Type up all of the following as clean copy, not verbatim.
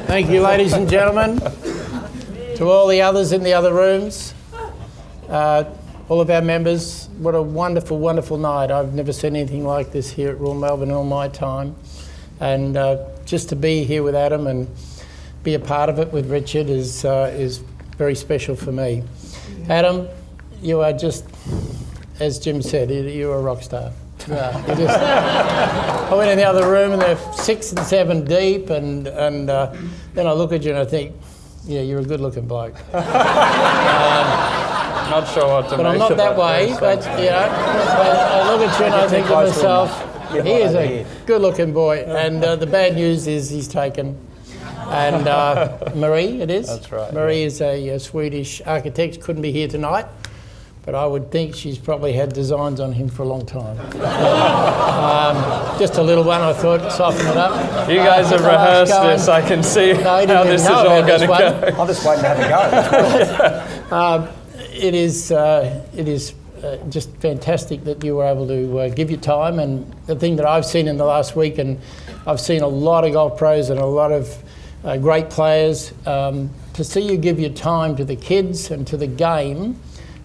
Thank you, ladies and gentlemen. To all the others in the other rooms, all of our members, what a wonderful, wonderful night. I've never seen anything like this here at Royal Melbourne in all my time. And just to be here with Adam and be a part of it with Richard is very special for me. Adam, you are just, as Jim said, you're a rock star. I went in the other room and they're 6 and 7 deep, and then I look at you and I think, yeah, you're a good-looking bloke. Not sure what to but make I'm not that way. But I look at you and I think to myself, he is a good-looking boy. And the bad news is he's taken. And Marie, it is. That's right. Marie is a Swedish architect. Couldn't be here tonight, but I would think she's probably had designs on him for a long time. Just a little one, I thought, soften it up. You guys have rehearsed this. I can see how this is all going to go. I'm just waiting to have a go. It is just fantastic that you were able to give your time. And the thing that I've seen in the last week, and I've seen a lot of golf pros and a lot of great players, to see you give your time to the kids and to the game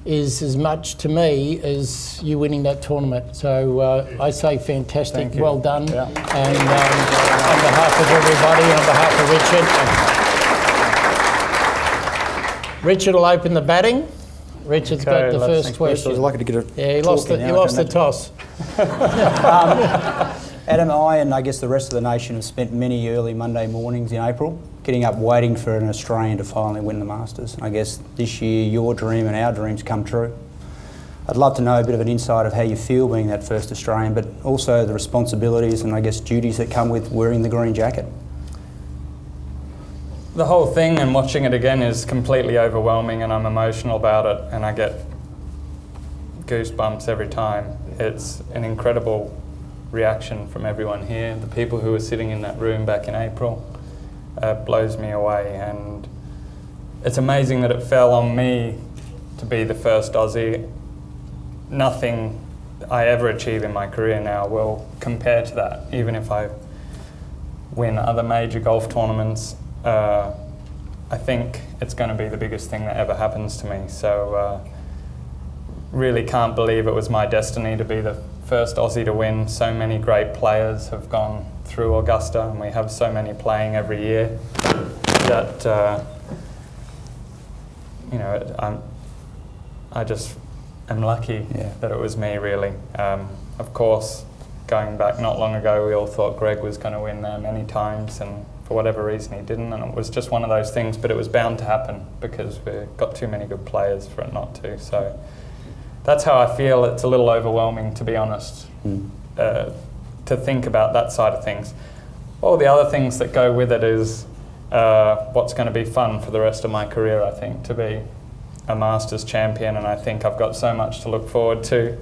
is as much to me as you winning that tournament. So I say fantastic, well done. Yeah. And on behalf of everybody, and on behalf of Richard. Richard will open the batting. Richard's got the first question. I was lucky to get a he lost the toss. Adam, I and I guess the rest of the nation have spent many early Monday mornings in April getting up waiting for an Australian to finally win the Masters. I guess this year your dream and our dreams come true. I'd love to know a bit of an insight of how you feel being that first Australian, but also the responsibilities and I guess duties that come with wearing the green jacket. The whole thing and watching it again is completely overwhelming, and I'm emotional about it, and I get goosebumps every time. It's an incredible reaction from everyone here. The people who were sitting in that room back in April blows me away, and it's amazing that it fell on me to be the first Aussie. Nothing I ever achieve in my career now will compare to that, even if I win other major golf tournaments. I think it's going to be the biggest thing that ever happens to me. So really can't believe it was my destiny to be the first Aussie to win. So many great players have gone through Augusta, and we have so many playing every year that I just am lucky that it was me, really. Of course, going back not long ago, we all thought Greg was going to win there many times, and for whatever reason he didn't, and it was just one of those things, but it was bound to happen because we've got too many good players for it not to. So that's how I feel. It's a little overwhelming, to be honest, to think about that side of things. All the other things that go with it is what's going to be fun for the rest of my career, I think, to be a Masters champion, and I think I've got so much to look forward to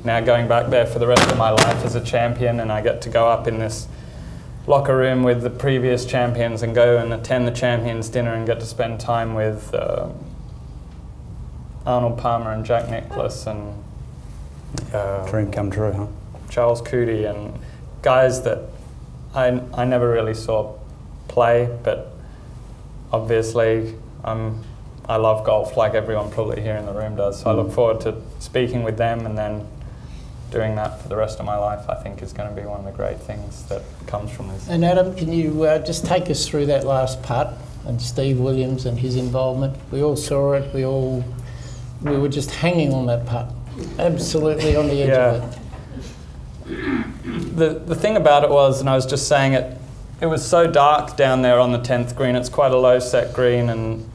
now going back there for the rest of my life as a champion, and I get to go up in this locker room with the previous champions and go and attend the champions dinner and get to spend time with Arnold Palmer and Jack Nicklaus and dream come true, huh? Charles Coody and guys that I never really saw play, but obviously I love golf like everyone probably here in the room does, so I look forward to speaking with them, and then doing that for the rest of my life, I think, is going to be one of the great things that comes from this. And Adam, can you just take us through that last putt and Steve Williams and his involvement? We all saw it. We were just hanging on that putt, absolutely on the edge of it. The thing about it was, and I was just saying it was so dark down there on the 10th green. It's quite a low set green, and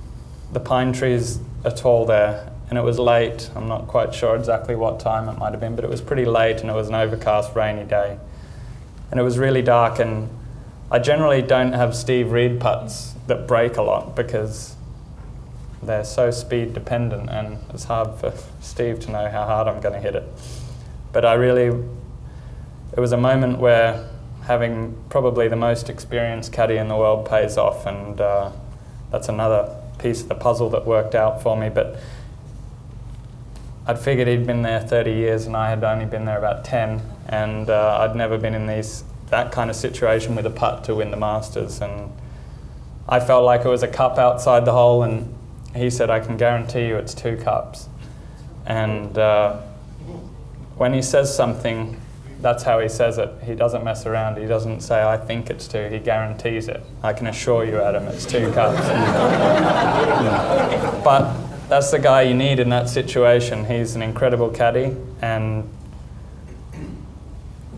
the pine trees are tall there. And it was late. I'm not quite sure exactly what time it might have been, but it was pretty late, and it was an overcast, rainy day. And it was really dark, and I generally don't have Steve Reed putts that break a lot because they're so speed dependent, and it's hard for Steve to know how hard I'm going to hit it. But it was a moment where having probably the most experienced caddy in the world pays off, and that's another piece of the puzzle that worked out for me. But I'd figured he'd been there 30 years and I had only been there about 10, and I'd never been in that kind of situation with a putt to win the Masters, and I felt like it was a cup outside the hole, and he said, I can guarantee you it's 2 cups. And when he says something, that's how he says it. He doesn't mess around. He doesn't say, I think it's 2. He guarantees it. I can assure you, Adam, it's 2 cups. But that's the guy you need in that situation. He's an incredible caddy, and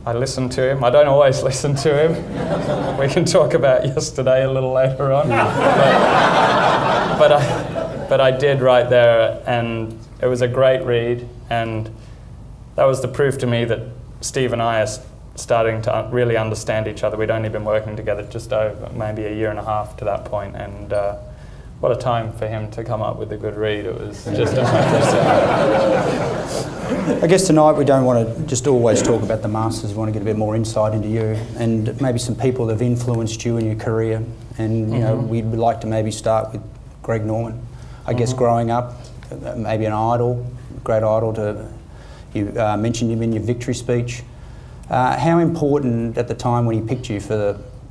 I listen to him. I don't always listen to him. We can talk about yesterday a little later on. But I did right there, and it was a great read, and that was the proof to me that Steve and I are starting to really understand each other. We'd only been working together just over maybe a year and a half to that point, and what a time for him to come up with a good read. It was just amazing. I guess tonight we don't want to just always talk about the Masters. We want to get a bit more insight into you and maybe some people that have influenced you in your career. And you know, we'd like to maybe start with Greg Norman. I guess growing up, maybe an idol, great idol to. You mentioned him in your victory speech. How important at the time when he picked you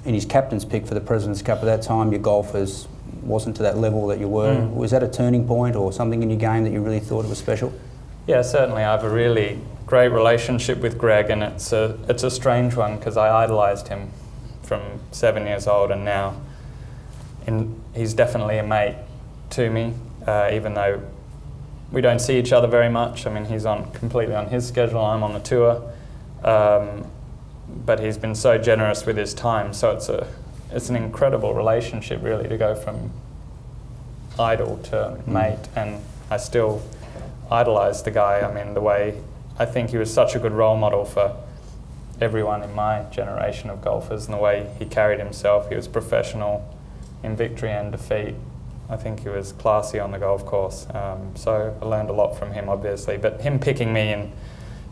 in his captain's pick for the President's Cup, at that time your golf wasn't to that level that you were. Was that a turning point or something in your game that you really thought it was special? Yeah, certainly. I have a really great relationship with Greg, and it's a strange one because I idolised him from 7 years old, and now he's definitely a mate to me, even though we don't see each other very much. I mean, he's completely on his schedule, I'm on the tour. But he's been so generous with his time, so it's an incredible relationship really to go from idol to mate, and I still idolise the guy. I mean, I think he was such a good role model for everyone in my generation of golfers, and the way he carried himself. He was professional in victory and defeat. I think he was classy on the golf course, so I learned a lot from him, obviously. But him picking me in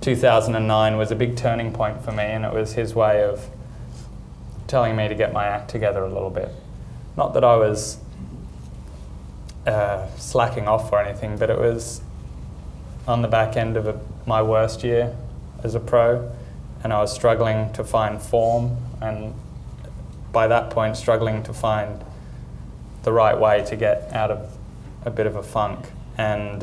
2009 was a big turning point for me, and it was his way of telling me to get my act together a little bit. Not that I was slacking off or anything, but it was on the back end of my worst year as a pro, and I was struggling to find form, and by that point struggling to find the right way to get out of a bit of a funk. And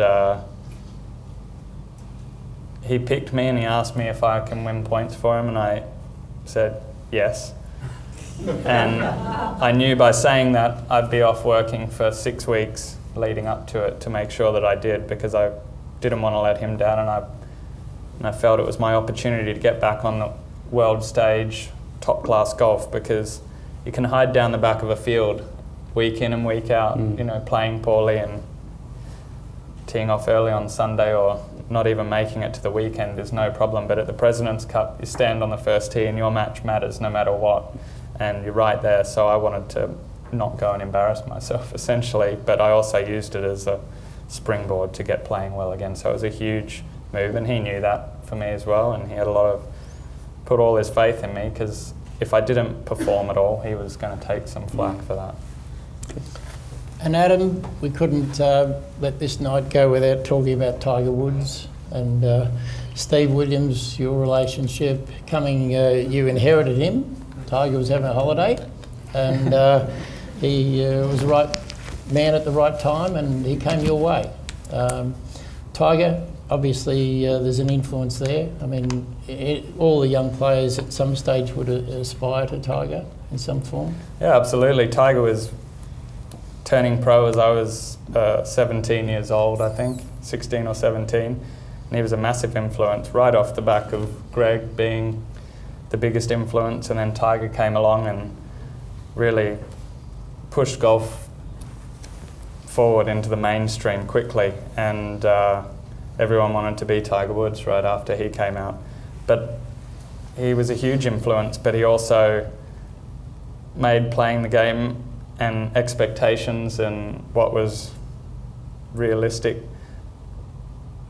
he picked me and he asked me if I can win points for him, and I said yes. And I knew by saying that I'd be off working for 6 weeks leading up to it to make sure that I did, because I didn't want to let him down, and I felt it was my opportunity to get back on the world stage, top class golf, because you can hide down the back of a field week in and week out, you know, playing poorly and teeing off early on Sunday or not even making it to the weekend is no problem. But at the President's Cup, you stand on the first tee and your match matters no matter what, and you're right there. So I wanted to not go and embarrass myself, essentially, but I also used it as a springboard to get playing well again. So it was a huge move, and he knew that for me as well, and he had put all his faith in me, because if I didn't perform at all, he was going to take some flack for that. And Adam, we couldn't let this night go without talking about Tiger Woods and Steve Williams, your relationship. You inherited him. Tiger was having a holiday, and he was the right man at the right time, and he came your way. Tiger, obviously there's an influence there. I mean, all the young players at some stage would aspire to Tiger in some form. Yeah, absolutely. Tiger was turning pro as I was 17 years old, I think, 16 or 17. And he was a massive influence right off the back of Greg being the biggest influence, and then Tiger came along and really pushed golf forward into the mainstream quickly, and everyone wanted to be Tiger Woods right after he came out. But he was a huge influence, but he also made playing the game and expectations and what was realistic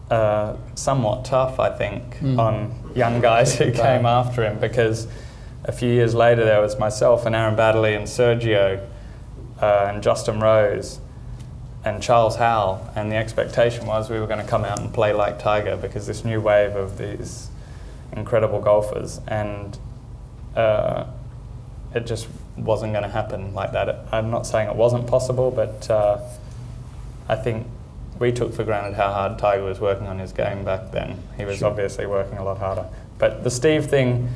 somewhat tough, I think, on young guys who came after him, because a few years later there was myself and Aaron Baddeley and Sergio and Justin Rose and Charles Howell, and the expectation was we were going to come out and play like Tiger, because this new wave of these incredible golfers, and it just wasn't going to happen like that. I'm not saying it wasn't possible, but I think we took for granted how hard Tiger was working on his game back then. He was obviously working a lot harder. But the Steve thing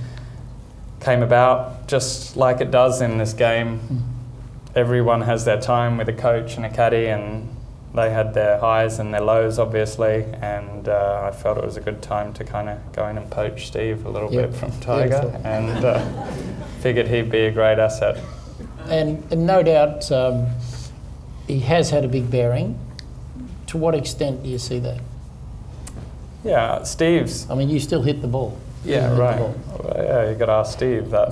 came about just like it does in this game. Everyone has their time with a coach and a caddy, and they had their highs and their lows, obviously, and I felt it was a good time to kind of go in and poach Steve a little bit from Tiger, and figured he'd be a great asset. And no doubt he has had a big bearing. To what extent do you see that? Yeah, Steve's... I mean, you still hit the ball. Yeah, right. Well, yeah, you got to ask Steve that.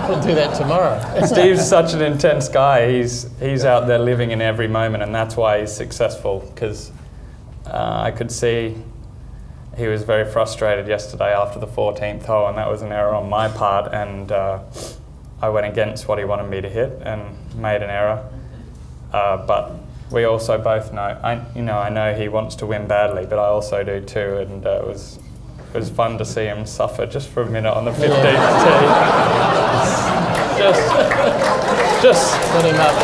We'll do that tomorrow. Steve's such an intense guy. He's out there living in every moment, and that's why he's successful. Because I could see he was very frustrated yesterday after the 14th hole, and that was an error on my part. And I went against what he wanted me to hit and made an error. But we also both know. I know he wants to win badly, but I also do too. And it was fun to see him suffer just for a minute on the 15th tee. Just Put him up.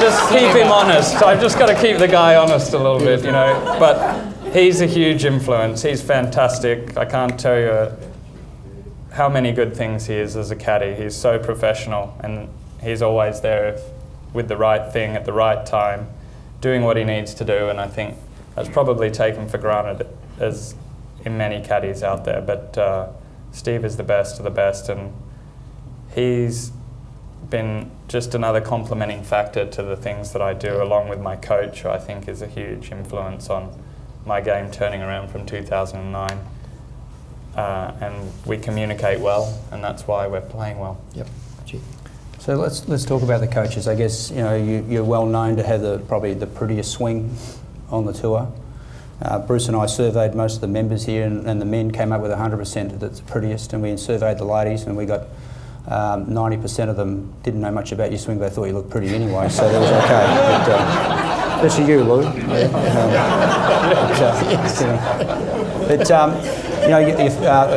Just keep him honest. I've just got to keep the guy honest a little bit, But he's a huge influence. He's fantastic. I can't tell you how many good things he is as a caddy. He's so professional, and he's always there with the right thing at the right time, doing what he needs to do. And I think that's probably taken for granted as in many caddies out there, but Steve is the best of the best, and he's been just another complementing factor to the things that I do, along with my coach, who I think is a huge influence on my game turning around from 2009. And we communicate well, and that's why we're playing well. Yep. So let's talk about the coaches. I guess you're well known to have probably the prettiest swing on the tour. Bruce and I surveyed most of the members here, and the men came up with 100% that's the prettiest, and we surveyed the ladies, and we got 90% of them didn't know much about your swing, but they thought you looked pretty anyway, so that was okay. But, especially you, Lou.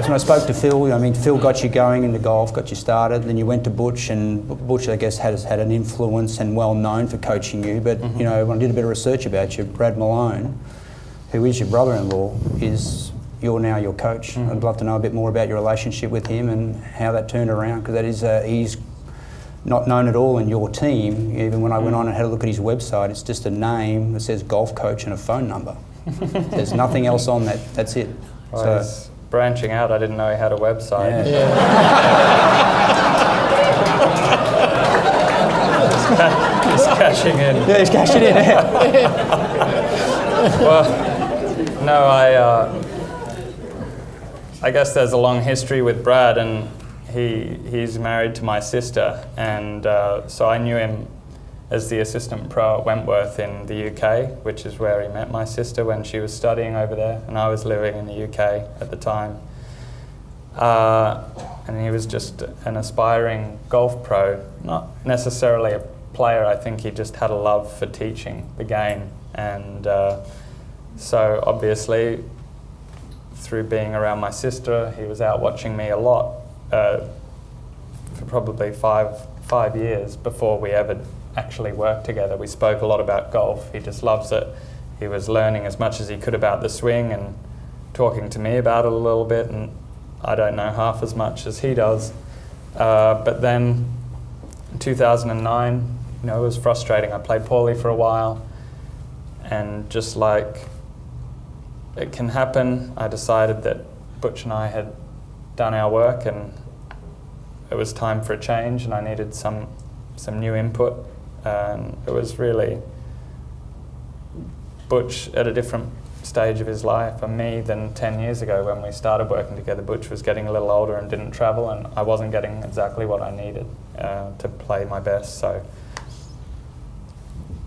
When I spoke to Phil, Phil got you going into golf, got you started, then you went to Butch, and Butch, I guess, has had an influence and well known for coaching you, but, when I did a bit of research about you, Brad Malone, who is your brother-in-law, you're now your coach. I'd love to know a bit more about your relationship with him and how that turned around, because that is he's not known at all in your team. Even when I went on and had a look at his website, it's just a name that says golf coach and a phone number. There's nothing else on that. That's it. Well, he's branching out. I didn't know he had a website. He's cashing in. Yeah, he's cashing in. Well, no, I guess there's a long history with Brad, and he's married to my sister, and so I knew him as the assistant pro at Wentworth in the UK, which is where he met my sister when she was studying over there, and I was living in the UK at the time. And he was just an aspiring golf pro, not necessarily a player. I think he just had a love for teaching the game, and so obviously through being around my sister, he was out watching me a lot for probably five years before we ever actually worked together. We spoke a lot about golf. He just loves it. He was learning as much as he could about the swing and talking to me about it a little bit, and I don't know half as much as he does. But then in 2009, it was frustrating. I played poorly for a while, and just like it can happen, I decided that Butch and I had done our work and it was time for a change, and I needed some new input. And it was really Butch at a different stage of his life and me than 10 years ago when we started working together. Butch was getting a little older and didn't travel, and I wasn't getting exactly what I needed to play my best. So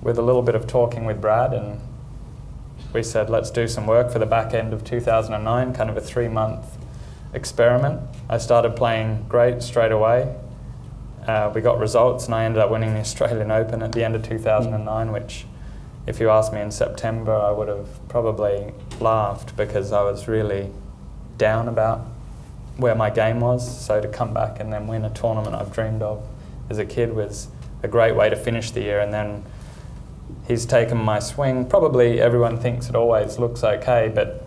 with a little bit of talking with Brad, and we said, let's do some work for the back end of 2009, kind of a 3-month experiment. I started playing great straight away. We got results, and I ended up winning the Australian Open at the end of 2009, which, if you asked me in September, I would have probably laughed, because I was really down about where my game was. So to come back and then win a tournament I've dreamed of as a kid was a great way to finish the year, and then he's taken my swing. Probably everyone thinks it always looks okay, but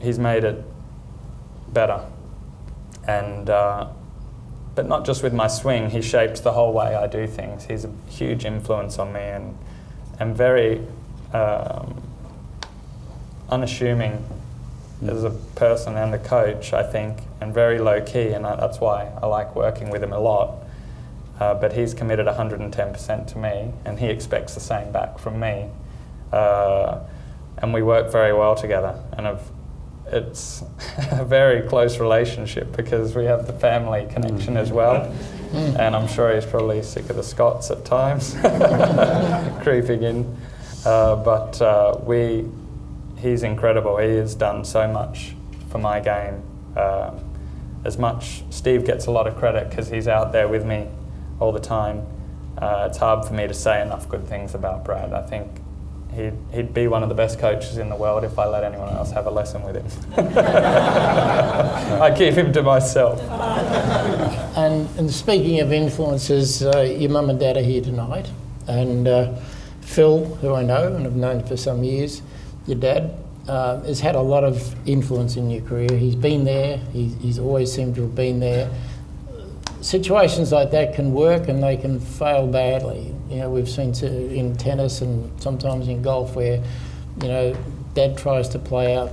he's made it better. And but not just with my swing, he shaped the whole way I do things. He's a huge influence on me, and very unassuming as a person and a coach, I think, and very low key, and that's why I like working with him a lot. But he's committed 110% to me, and he expects the same back from me. And we work very well together, and it's a very close relationship because we have the family connection as well. And I'm sure he's probably sick of the Scots at times, creeping in. He's incredible. He has done so much for my game. As much, Steve gets a lot of credit because he's out there with me all the time. It's hard for me to say enough good things about Brad. I think he'd be one of the best coaches in the world if I let anyone else have a lesson with him. I keep him to myself. And speaking of influences, your mum and dad are here tonight, and Phil, who I know and have known for some years, your dad, has had a lot of influence in your career. He's been there, he's always seemed to have been there. Situations like that can work and they can fail badly. You know, we've seen in tennis and sometimes in golf where, you know, dad tries to play out,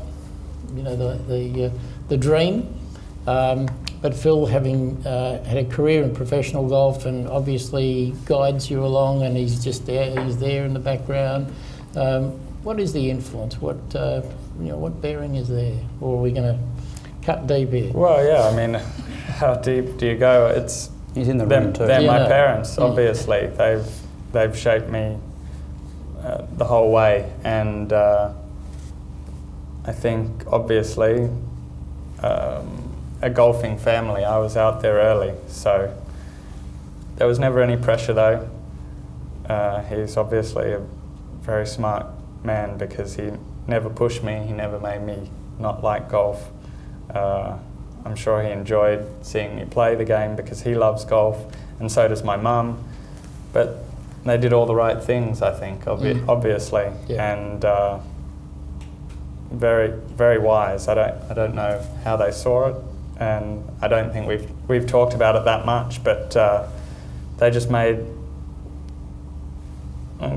you know, the dream. But Phil, having had a career in professional golf and obviously guides you along, and he's just there. He's there in the background. What is the influence? What bearing is there? Or are we going to cut deep here? Well, yeah. I mean, how deep do you go? He's in the room too. They're my parents, obviously. They've shaped me the whole way, and I think obviously a golfing family. I was out there early, so there was never any pressure though. He's obviously a very smart man because he never pushed me. He never made me not like golf. I'm sure he enjoyed seeing me play the game because he loves golf, and so does my mum. But they did all the right things, I think, obviously, and very, very wise. I don't know how they saw it, and I don't think we've talked about it that much. But they just made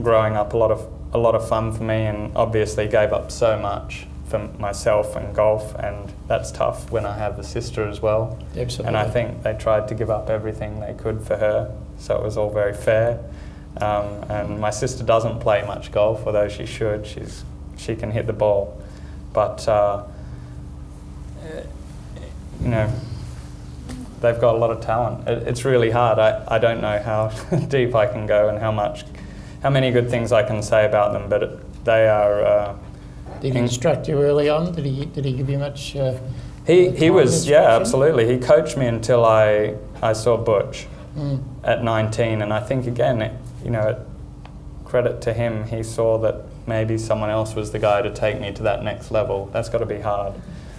growing up a lot of fun for me, and obviously gave up so much for myself and golf, and that's tough when I have a sister as well. Absolutely. And I think they tried to give up everything they could for her, so it was all very fair. And my sister doesn't play much golf, although she should. She can hit the ball, but you know, they've got a lot of talent. It's really hard. I don't know how deep I can go and how many good things I can say about them, but they are. Did he instruct you early on? Did he give you much? He was, yeah, absolutely. He coached me until I saw Butch at 19, and I think again, credit to him, he saw that maybe someone else was the guy to take me to that next level. That's got to be hard.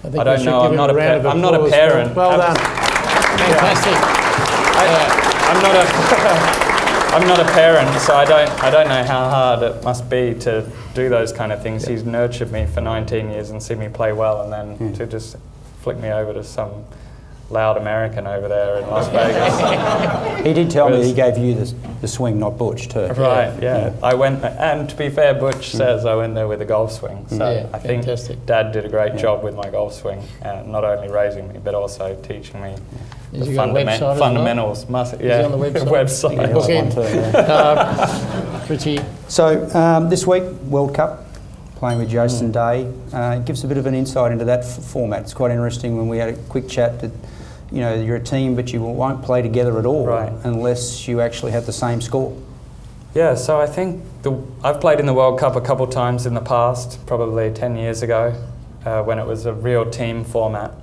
I don't know. I'm not a parent. Well done. Fantastic. I'm not a parent, so I don't know how hard it must be to do those kind of things. He's nurtured me for 19 years and seen me play well, and then to just flick me over to some loud American over there in Las Vegas. He did tell me he gave you the swing, not Butch, too. Right, yeah. I went, and to be fair, Butch says I went there with a golf swing. So I think Dad did a great job with my golf swing, not only raising me, but also teaching me the fundamentals. Well? Is he on the website? Website. So this week, World Cup, playing with Jason Day. Give us a bit of an insight into that format. It's quite interesting when we had a quick chat that, you're a team, but you won't play together at all unless you actually have the same score. Yeah, so I think I've played in the World Cup a couple times in the past, probably 10 years ago, when it was a real team format.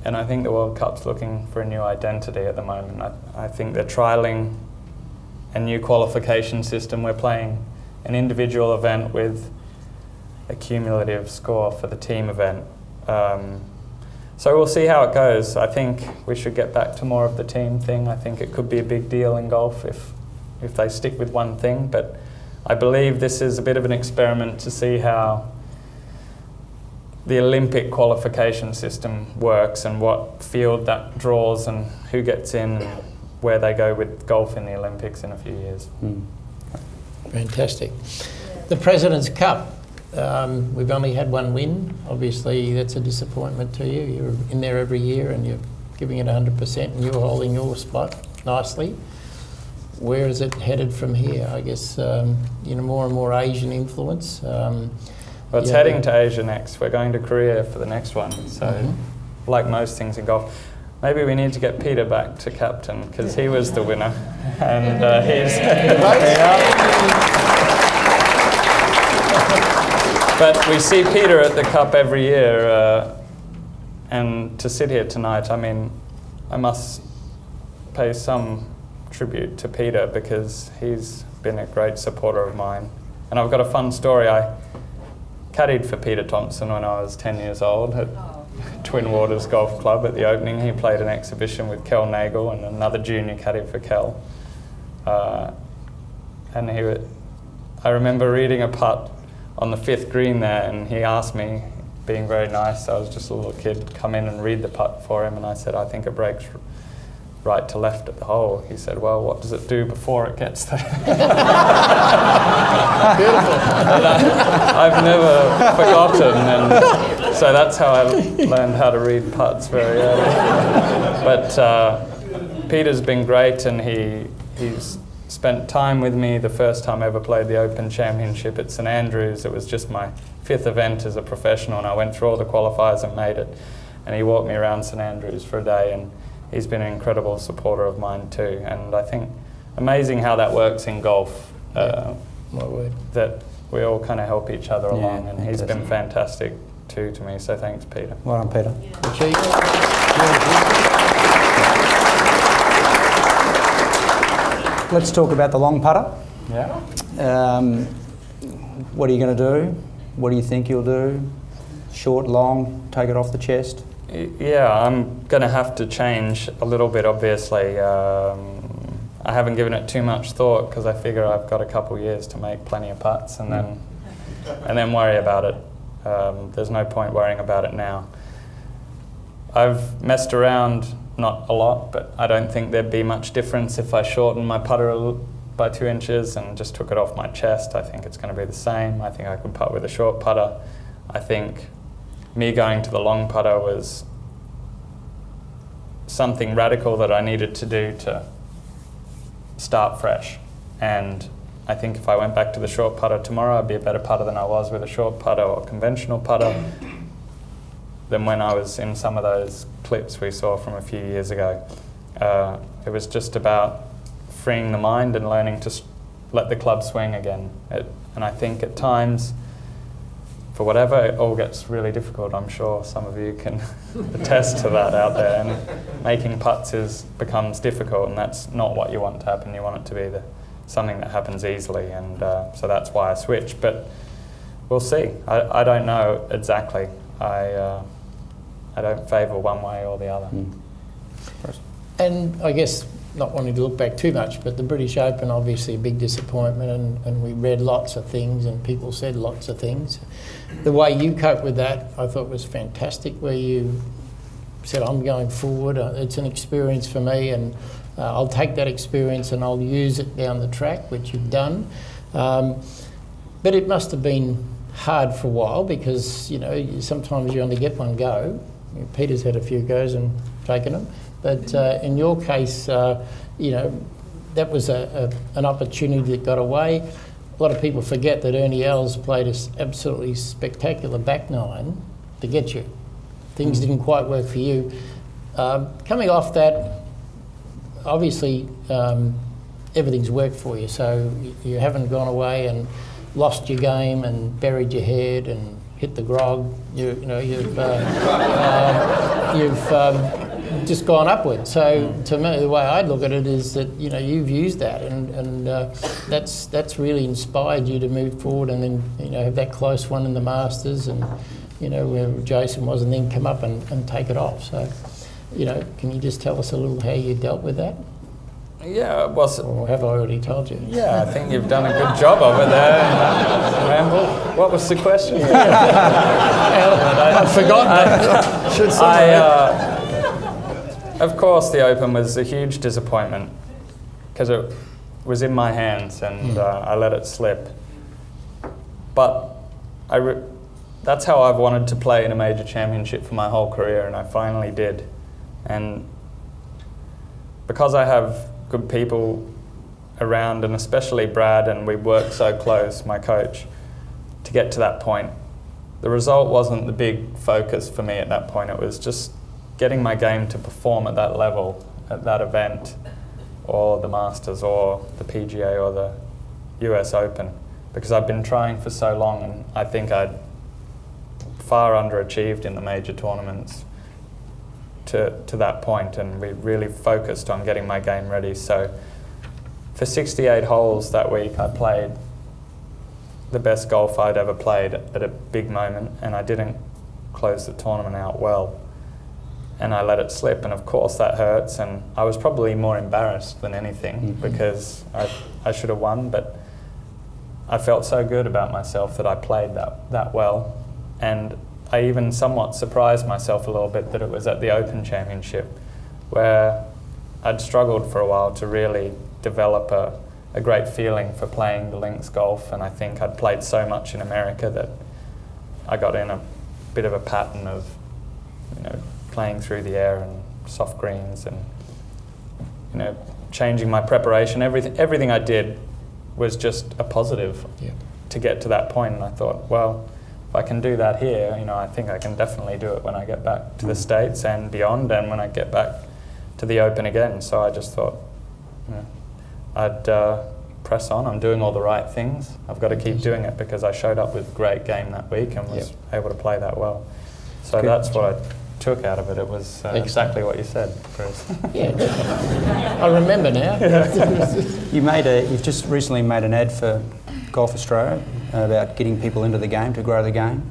And I think the World Cup's looking for a new identity at the moment. I think they're trialling a new qualification system. We're playing an individual event with a cumulative score for the team event. So we'll see how it goes. I think we should get back to more of the team thing. I think it could be a big deal in golf if they stick with one thing. But I believe this is a bit of an experiment to see how the Olympic qualification system works and what field that draws and who gets in and where they go with golf in the Olympics in a few years. Fantastic. The President's Cup. We've only had one win. Obviously, that's a disappointment to you. You're in there every year and you're giving it 100% and you're holding your spot nicely. Where is it headed from here? I guess, more and more Asian influence. Well, it's heading to Asia next. We're going to Korea for the next one. So, like most things in golf, maybe we need to get Peter back to captain because he was the winner. And he's... But we see Peter at the Cup every year, and to sit here tonight, I mean, I must pay some tribute to Peter because he's been a great supporter of mine. And I've got a fun story. I caddied for Peter Thompson when I was 10 years old at Twin Waters Golf Club at the opening. He played an exhibition with Kel Nagel and another junior caddy for Kel. And I remember reading a putt on the 5th green there, and he asked me, being very nice, I was just a little kid, come in and read the putt for him, and I said, I think it breaks right to left at the hole. He said, well, what does it do before it gets there? Beautiful. I've never forgotten, and so that's how I learned how to read putts very early. But Peter's been great, and he's spent time with me. The first time I ever played the Open Championship at St Andrews, it was just my 5th event as a professional, and I went through all the qualifiers and made it. And he walked me around St Andrews for a day, and he's been an incredible supporter of mine too. And I think amazing how that works in golf. My word. That we all kind of help each other along, and he's fantastic. been fantastic too to me. So thanks, Peter. Well done, Peter. Let's talk about the long putter. Yeah. What are you going to do? What do you think you'll do? Short, long, take it off the chest? Yeah, I'm going to have to change a little bit, obviously. I haven't given it too much thought because I figure I've got a couple years to make plenty of putts and then worry about it. There's no point worrying about it now. I've messed around, not a lot, but I don't think there'd be much difference if I shortened my putter by 2 inches and just took it off my chest. I think it's going to be the same. I think I could putt with a short putter. I think me going to the long putter was something radical that I needed to do to start fresh. And I think if I went back to the short putter tomorrow, I'd be a better putter than I was with a short putter or a conventional putter than when I was in some of those clips we saw from a few years ago. It was just about freeing the mind and learning to let the club swing again. And I think at times, for whatever, it all gets really difficult. I'm sure some of you can attest to that out there. And making putts becomes difficult, and that's not what you want to happen. You want it to be something that happens easily, and so that's why I switched. But we'll see. I don't know exactly. I don't favour one way or the other. And I guess, not wanting to look back too much, but the British Open, obviously a big disappointment, and we read lots of things and people said lots of things. The way you cope with that, I thought was fantastic, where you said, I'm going forward, it's an experience for me, and I'll take that experience and I'll use it down the track, which you've done. But it must have been hard for a while because, sometimes you only get one go. Peter's had a few goes and taken them. But in your case, that was an opportunity that got away. A lot of people forget that Ernie Els played an absolutely spectacular back nine to get you. Things didn't quite work for you. Coming off that, obviously everything's worked for you, so you haven't gone away and lost your game and buried your head and hit the grog. You've just gone upward. So to me, the way I look at it is that you've used that, and that's really inspired you to move forward, and then have that close one in the Masters, and where Jason was, and then come up and take it off. So, can you just tell us a little how you dealt with that? Yeah, well, Or have I already told you? yeah, I think you've done a good job of it there, Ramble. What was the question? I've forgotten. Should of course, the Open was a huge disappointment because it was in my hands and I let it slip. But that's how I've wanted to play in a major championship for my whole career, and I finally did. And because I have good people around, and especially Brad, and we worked so close, my coach, to get to that point, the result wasn't the big focus for me at that point. It was just getting my game to perform at that level, at that event, or the Masters, or the PGA, or the US Open, because I've been trying for so long, and I think I'd far underachieved in the major tournaments to that point, and we really focused on getting my game ready. So for 68 holes that week, I played the best golf I'd ever played at a big moment, and I didn't close the tournament out well, and I let it slip, and of course that hurts, and I was probably more embarrassed than anything because I should have won, but I felt so good about myself that I played that well, and I even somewhat surprised myself a little bit that it was at the Open Championship, where I'd struggled for a while to really develop a great feeling for playing the links golf, and I think I'd played so much in America that I got in a bit of a pattern of playing through the air and soft greens, and changing my preparation. Everything I did was just a positive to get to that point, and I thought, well, if I can do that here, I think I can definitely do it when I get back to the States and beyond, and when I get back to the Open again. So I just thought, I'd press on. I'm doing all the right things. I've got to keep doing it because I showed up with great game that week and was able to play that well. So that's what I took out of it. It was exactly what you said, Bruce. Yeah, I remember now. You've just recently made an ad for Golf Australia about getting people into the game to grow the game.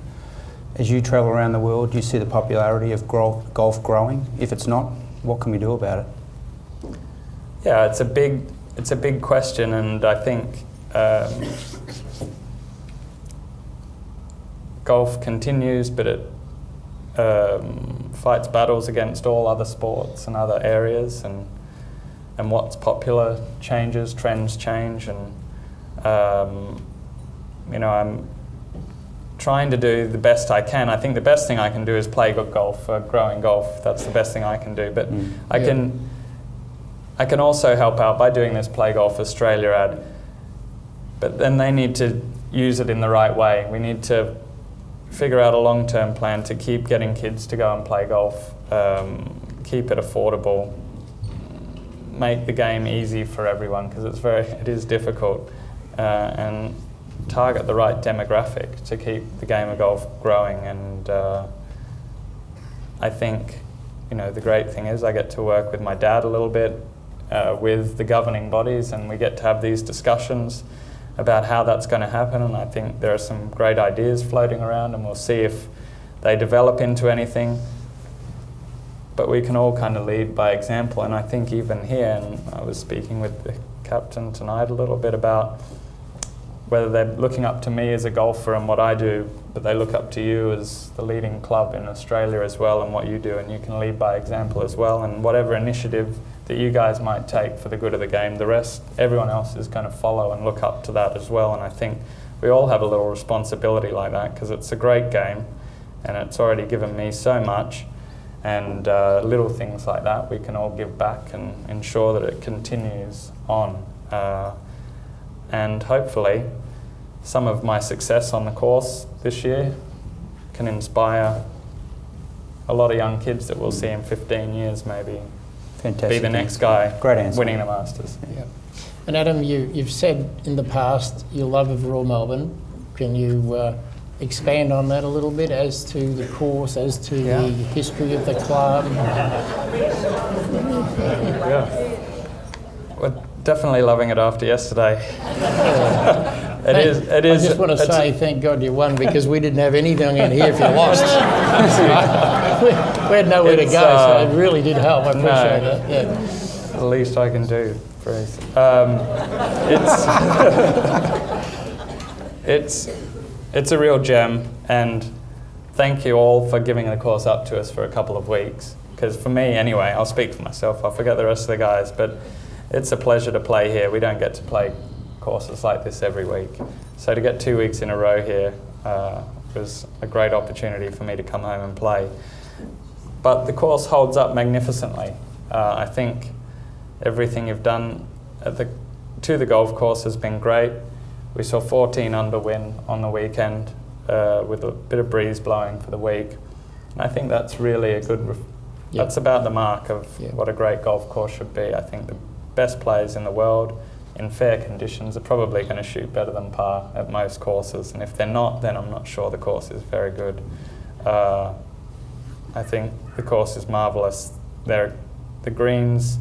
As you travel around the world, do you see the popularity of golf growing? If it's not, what can we do about it? Yeah, it's a big question, and I think golf continues, but it fights battles against all other sports and other areas, and what's popular changes, trends change, and I'm trying to do the best I can. I think the best thing I can do is play good golf, growing golf. That's the best thing I can do. But I can also help out by doing this Play Golf Australia ad. But then they need to use it in the right way. We need to figure out a long-term plan to keep getting kids to go and play golf, keep it affordable, make the game easy for everyone, because it is difficult, and target the right demographic to keep the game of golf growing. And I think the great thing is I get to work with my dad a little bit, with the governing bodies, and we get to have these discussions about how that's going to happen, and I think there are some great ideas floating around, and we'll see if they develop into anything. But we can all kind of lead by example, and I think even here, and I was speaking with the captain tonight a little bit about whether they're looking up to me as a golfer and what I do, but they look up to you as the leading club in Australia as well, and what you do, and you can lead by example as well, and whatever initiative that you guys might take for the good of the game, the rest, everyone else is going to follow and look up to that as well. And I think we all have a little responsibility like that, because it's a great game and it's already given me so much, and little things like that we can all give back and ensure that it continues on. And hopefully some of my success on the course this year can inspire a lot of young kids that we'll see in 15 years maybe. Fantastic. Be the next guy. Great answer. Winning the Masters. Yeah. And Adam, you've said in the past your love of Royal Melbourne. Can you expand on that a little bit as to the course, as to the history of the club? Yeah. We're definitely loving it after yesterday. It is. I just want to say thank God you won, because we didn't have anything in here if you lost. we had nowhere to go, so it really did help. I appreciate that. Yeah. The least I can do, Bruce. It's a real gem, and thank you all for giving the course up to us for a couple of weeks. Because for me, anyway, I'll speak for myself. I'll forget the rest of the guys, but it's a pleasure to play here. We don't get to play courses like this every week, so to get 2 weeks in a row here was a great opportunity for me to come home and play. But the course holds up magnificently. I think everything you've done to the golf course has been great. We saw 14 under win on the weekend with a bit of breeze blowing for the week. And I think that's really a good, that's about the mark of what a great golf course should be. I think the best players in the world in fair conditions are probably going to shoot better than par at most courses. And if they're not, then I'm not sure the course is very good. I think the course is marvellous. The greens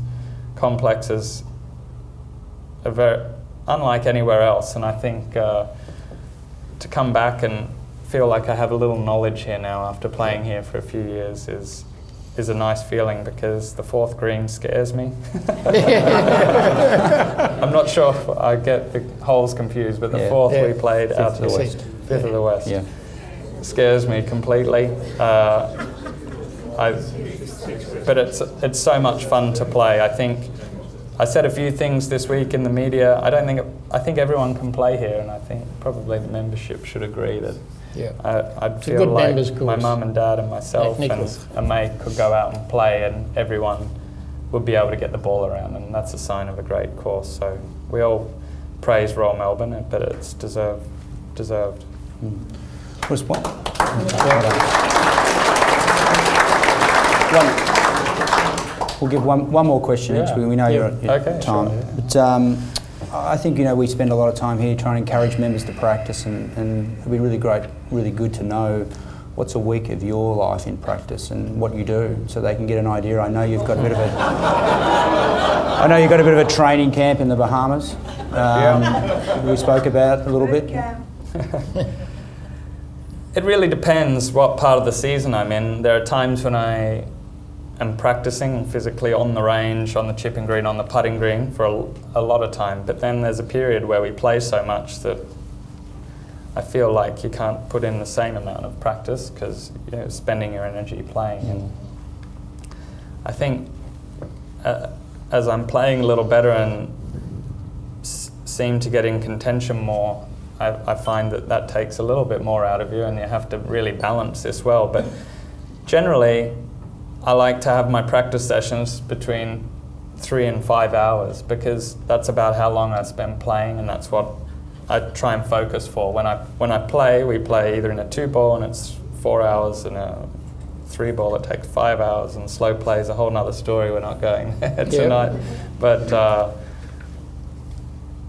complexes are very unlike anywhere else, and I think to come back and feel like I have a little knowledge here now after playing here for a few years is a nice feeling, because the fourth green scares me. I'm not sure if I get the holes confused, but the fourth we played out to the west, fifth of the west, scares me completely. But it's so much fun to play. I think I said a few things this week in the media. I think everyone can play here, and I think probably the membership should agree that I'd feel like my mum and dad and myself and a mate could go out and play, and everyone would be able to get the ball around, and that's a sign of a great course. So we all praise Royal Melbourne, but it's deserved. Was one. We'll give one more question each. We know you're at time. Sure, But I think, we spend a lot of time here trying to encourage members to practice, and it'd be really good to know what's a week of your life in practice and what you do, so they can get an idea. I know you've got a bit of a training camp in the Bahamas. We spoke about a little bit. It really depends what part of the season I'm in. There are times when I am practicing physically on the range, on the chipping green, on the putting green for a lot of time. But then there's a period where we play so much that I feel like you can't put in the same amount of practice, because you're spending your energy playing. And I think as I'm playing a little better and seem to get in contention more, I find that takes a little bit more out of you, and you have to really balance this well. But generally, I like to have my practice sessions between 3 and 5 hours, because that's about how long I spend playing, and that's what I try and focus for. When I play, we play either in a 2-ball and it's 4 hours, and a 3-ball it takes 5 hours, and slow play is a whole nother story. We're not going there tonight. But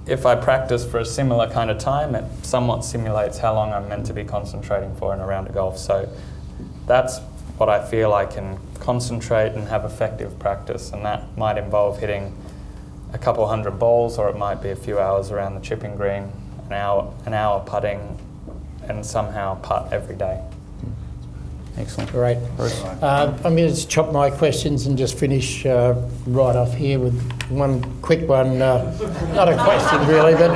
if I practice for a similar kind of time, it somewhat simulates how long I'm meant to be concentrating for in a round of golf. So that's what I feel I can concentrate and have effective practice, and that might involve hitting a couple hundred balls, or it might be a few hours around the chipping green, an hour putting, and somehow putt every day. Excellent. Great. I'm going to just chop my questions and just finish right off here with one quick one. Not a question really, but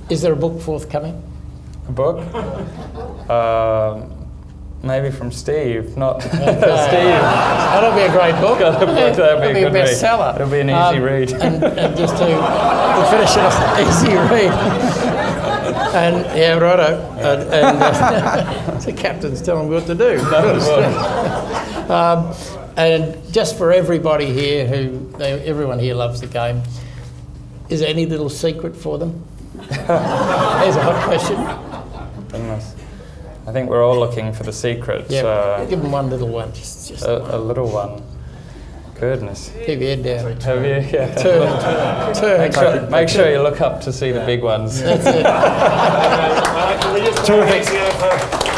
is there a book forthcoming? A book? Maybe from Steve, not Steve. That'll be a great book. That'll be a bestseller. It'll be an easy read. And just to finish it off, easy read. And righto. The captain's telling me what to do. And just for everybody here everyone here loves the game, is there any little secret for them? There's a hot question. Goodness. I think we're all looking for the secrets. Yeah, give them one little one. Just a little one. Goodness. Keep your head down. Have you? Yeah. Turn. Make sure you look up to see the big ones. That's it. Terrific.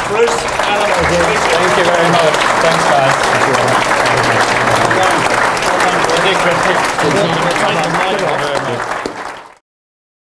Bruce, Alan, thank you very much. Thanks, guys. Thank you very much.